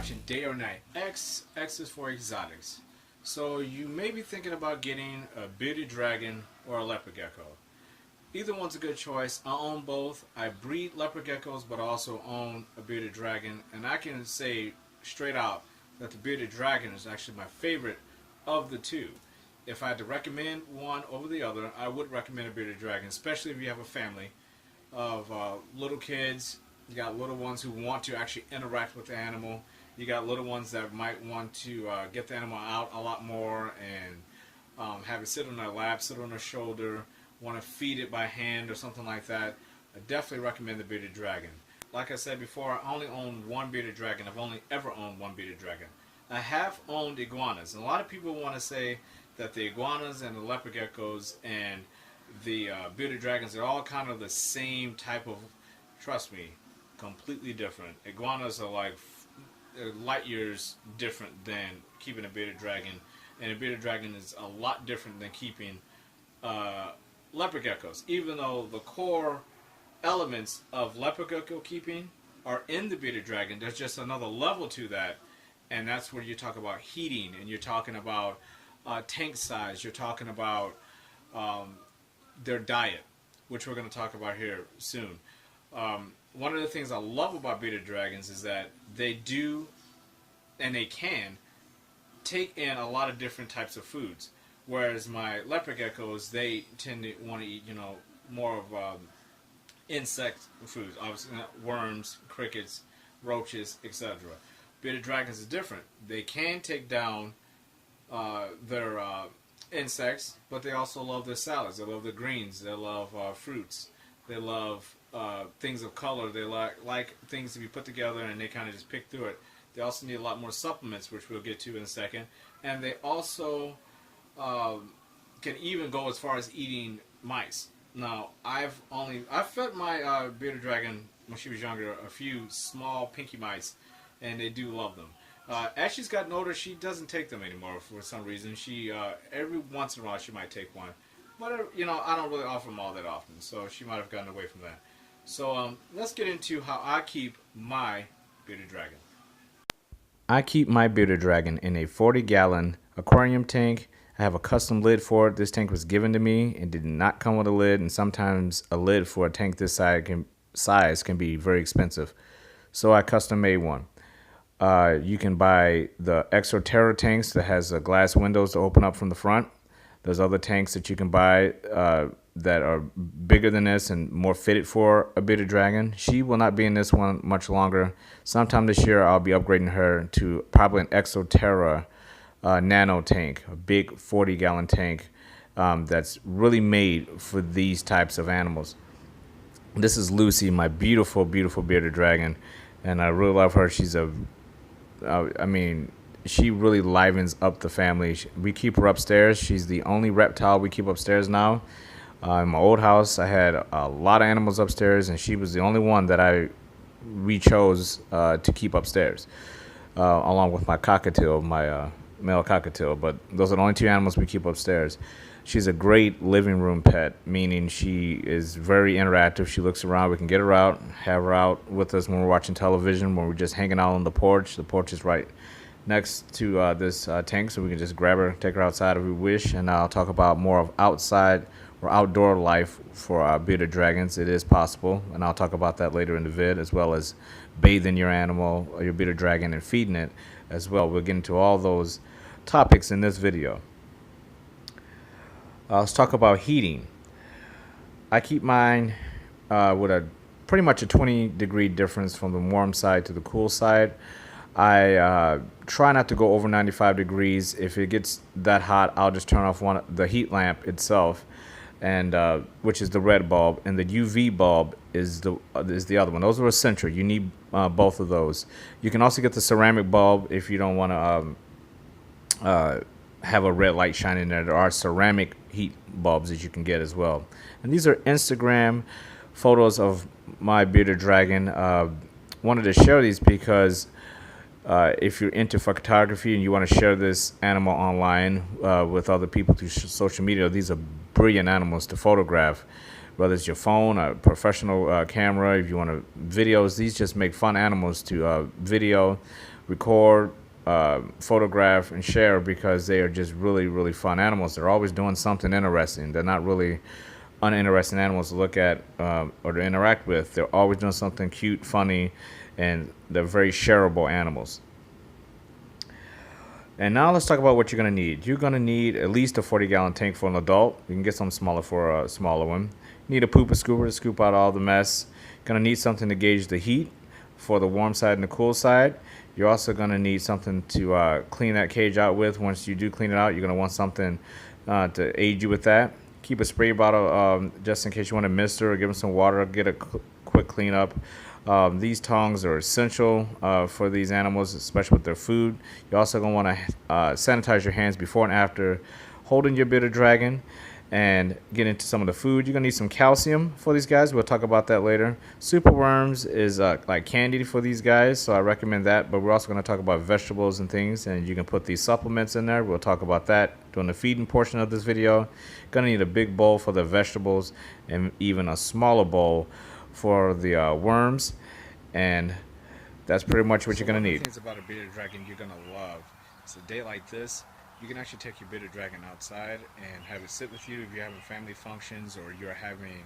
watching Day or Night. X is for exotics. So you may be thinking about getting a bearded dragon or a leopard gecko. Either one's a good choice. I own both. I breed leopard geckos, but I also own a bearded dragon. And I can say straight out that the bearded dragon is actually my favorite of the two. If I had to recommend one over the other, I would recommend a bearded dragon, especially if you have a family of little kids. You got little ones who want to actually interact with the animal. You got little ones that might want to get the animal out a lot more and have it sit on their lap, sit on their shoulder, want to feed it by hand or something like that. I definitely recommend the bearded dragon. Like I said before, I only own one bearded dragon. I've only ever owned one bearded dragon. I have owned iguanas, and a lot of people want to say that the iguanas and the leopard geckos and the bearded dragons are all kind of the same type of, trust me, completely different. Iguanas are like light years different than keeping a bearded dragon, and a bearded dragon is a lot different than keeping leopard geckos, even though the core elements of leopard gecko keeping are in the bearded dragon. There's just another level to that, and that's where you talk about heating, and you're talking about tank size, you're talking about their diet, which we're going to talk about here soon. One of the things I love about bearded dragons is that they do, and they can, take in a lot of different types of foods. Whereas my leopard geckos, they tend to want to eat, you know, more of insect foods, obviously worms, crickets, roaches, etc. Bearded dragons is different. They can take down their insects, but they also love their salads. They love the greens. They love fruits. They love things of color. They like things to be put together, and they kind of just pick through it. They also need a lot more supplements, which we'll get to in a second. And they also can even go as far as eating mice. Now, I've fed my bearded dragon when she was younger a few small pinky mice, and they do love them. As she's gotten older, she doesn't take them anymore for some reason. She every once in a while she might take one, but you know, I don't really offer them all that often, so she might have gotten away from that. So let's get into how I keep my bearded dragon. I keep my bearded dragon in a 40-gallon aquarium tank. I have a custom lid for it. This tank was given to me and did not come with a lid, and sometimes a lid for a tank this size can be very expensive. So I custom made one. You can buy the Exoterra tanks that has glass windows to open up from the front. There's other tanks that you can buy that are bigger than this and more fitted for a bearded dragon. She will not be in this one much longer. Sometime this year I'll be upgrading her to probably an Exoterra nano tank, a big 40-gallon tank that's really made for these types of animals. This is Lucy, my beautiful, beautiful bearded dragon, and I really love her. She's I mean, she really livens up the family. We keep her upstairs. She's the only reptile we keep upstairs now. In my old house, I had a lot of animals upstairs, and she was the only one that we chose to keep upstairs, along with my cockatiel, my male cockatiel. But those are the only two animals we keep upstairs. She's a great living room pet, meaning she is very interactive. She looks around. We can get her out, have her out with us when we're watching television, when we're just hanging out on the porch. The porch is right next to this tank, so we can just grab her, take her outside if we wish. And I'll talk about more of outside or outdoor life for bearded dragons. It is possible, and I'll talk about that later in the vid, as well as bathing your animal or your bearded dragon and feeding it as well. We'll get into all those topics in this video. Let's talk about heating. I keep mine with a pretty much a 20-degree difference from the warm side to the cool side. I try not to go over 95 degrees. If it gets that hot, I'll just turn off the heat lamp itself, and which is the red bulb, and the UV bulb is the other one. Those are essential. You need both of those. You can also get the ceramic bulb if you don't want to have a red light shining there. There are ceramic heat bulbs that you can get as well. And these are Instagram photos of my bearded dragon. Wanted to share these because if you're into photography and you want to share this animal online with other people through social media, these are brilliant animals to photograph. Whether it's your phone, a professional camera, if you want to videos, these just make fun animals to video. record, photograph, and share, because they are just really, really fun animals. They're always doing something interesting. They're not really uninteresting animals to look at or to interact with. They're always doing something cute, funny, and they're very shareable animals. And now let's talk about what you're going to need. You're going to need at least a 40-gallon tank for an adult. You can get some smaller for a smaller one. You need a pooper scooper to scoop out all the mess. Going to need something to gauge the heat for the warm side and the cool side. You're also going to need something to clean that cage out with. Once you do clean it out, you're going to want something to aid you with that. Keep a spray bottle just in case you want to mist her, or give them some water, get a quick cleanup. These tongs are essential for these animals, especially with their food. You're also going to want to sanitize your hands before and after holding your bearded dragon. And get into some of the food. You're going to need some calcium for these guys. We'll talk about that later. Super worms is like candy for these guys, so I recommend that. But we're also going to talk about vegetables and things, and you can put these supplements in there. We'll talk about that during the feeding portion of this video. Going to need a big bowl for the vegetables and even a smaller bowl for the worms. And that's pretty much what you're going to need. One of the things about a bearded dragon you're going to love is a day like this. You can actually take your bearded dragon outside and have it sit with you if you're having family functions, or you're having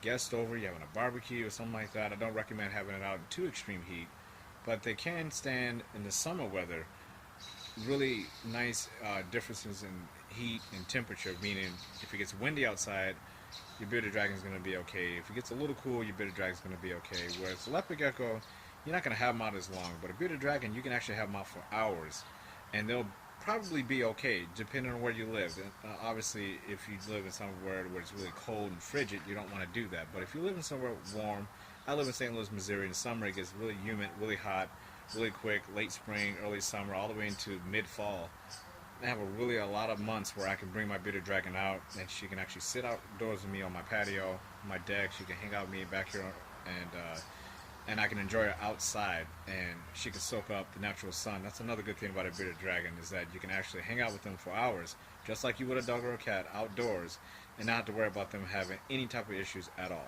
guests over, you're having a barbecue or something like that. I don't recommend having it out in too extreme heat, but they can stand in the summer weather really nice differences in heat and temperature, meaning if it gets windy outside, your bearded dragon is going to be okay. If it gets a little cool, your bearded dragon is going to be okay. Whereas the leopard gecko, you're not going to have them out as long, but a bearded dragon, you can actually have them out for hours, and they'll probably be okay depending on where you live. Obviously, if you live in somewhere where it's really cold and frigid, you don't want to do that. But if you live in somewhere warm, I live in St. Louis, Missouri. In summer it gets really humid, really hot, really quick, late spring, early summer, all the way into mid-fall. I have a lot of months where I can bring my bearded dragon out, and she can actually sit outdoors with me on my patio, my deck. She can hang out with me back here, and I can enjoy her outside, and she can soak up the natural sun. That's another good thing about a bearded dragon, is that you can actually hang out with them for hours, just like you would a dog or a cat, outdoors, and not have to worry about them having any type of issues at all.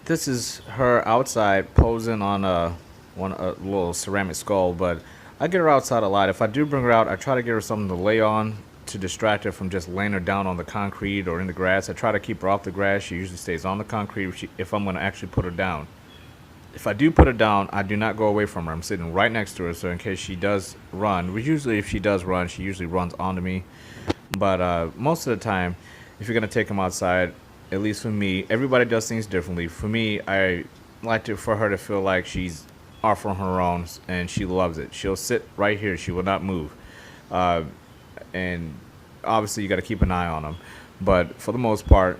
This is her outside posing on a little ceramic skull, but I get her outside a lot. If I do bring her out, I try to get her something to lay on to distract her from just laying her down on the concrete or in the grass. I try to keep her off the grass. She usually stays on the concrete if I'm going to actually put her down. If I do put her down, I do not go away from her. I'm sitting right next to her, so in case she does run, which usually if she does run, she usually runs onto me. But most of the time, if you're going to take them outside, at least for me, everybody does things differently. For me, I like for her to feel like she's off on her own, and she loves it. She'll sit right here. She will not move. And obviously you got to keep an eye on them, but for the most part,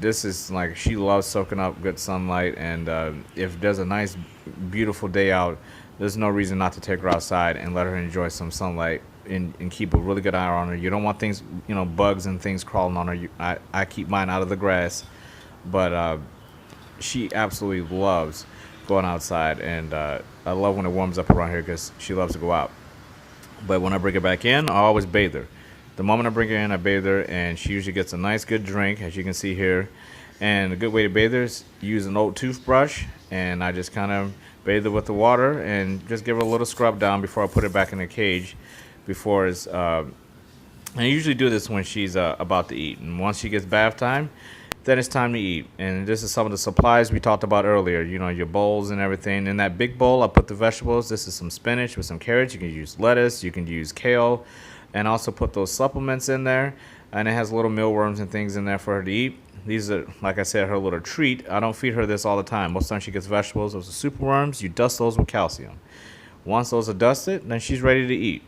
this is like, she loves soaking up good sunlight, and if there's a nice beautiful day out, there's no reason not to take her outside and let her enjoy some sunlight, and keep a really good eye on her. You don't want things, bugs and things crawling on her. I keep mine out of the grass, but she absolutely loves going outside, and I love when it warms up around here because she loves to go out. But when I bring her back in, I always bathe her. The moment I bring her in, I bathe her, and she usually gets a nice good drink, as you can see here. And a good way to bathe her is use an old toothbrush, and I just kind of bathe her with the water and just give her a little scrub down before I put her back in the cage. And I usually do this when she's about to eat. And once she gets bath time, then it's time to eat. And this is some of the supplies we talked about earlier, your bowls and everything. In that big bowl, I put the vegetables. This is some spinach with some carrots. You can use lettuce, you can use kale, and also put those supplements in there. And it has little mealworms and things in there for her to eat. These are, like I said, her little treat. I don't feed her this all the time. Most of the time she gets vegetables. Those are super worms. You dust those with calcium. Once those are dusted, then she's ready to eat.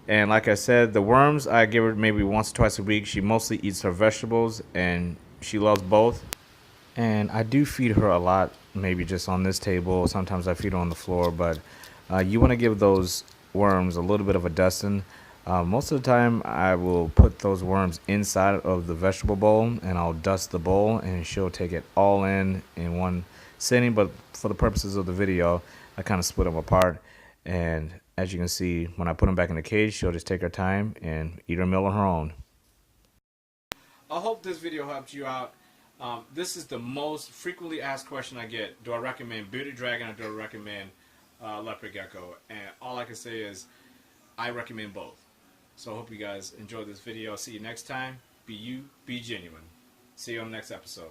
And like I said, the worms, I give her maybe once or twice a week. She mostly eats her vegetables, and she loves both. And I do feed her a lot, maybe just on this table. Sometimes I feed her on the floor, but you want to give those worms a little bit of a dusting. Most of the time I will put those worms inside of the vegetable bowl, and I'll dust the bowl, and she'll take it all in one sitting. But for the purposes of the video, I kind of split them apart. And as you can see, when I put them back in the cage, she'll just take her time and eat her meal on her own. I hope this video helped you out. This is the most frequently asked question I get. Do I recommend bearded dragon, or do I recommend Leopard Gecko, and all I can say is I recommend both. So I hope you guys enjoyed this video. See you next time. Be you, be genuine. See you on the next episode.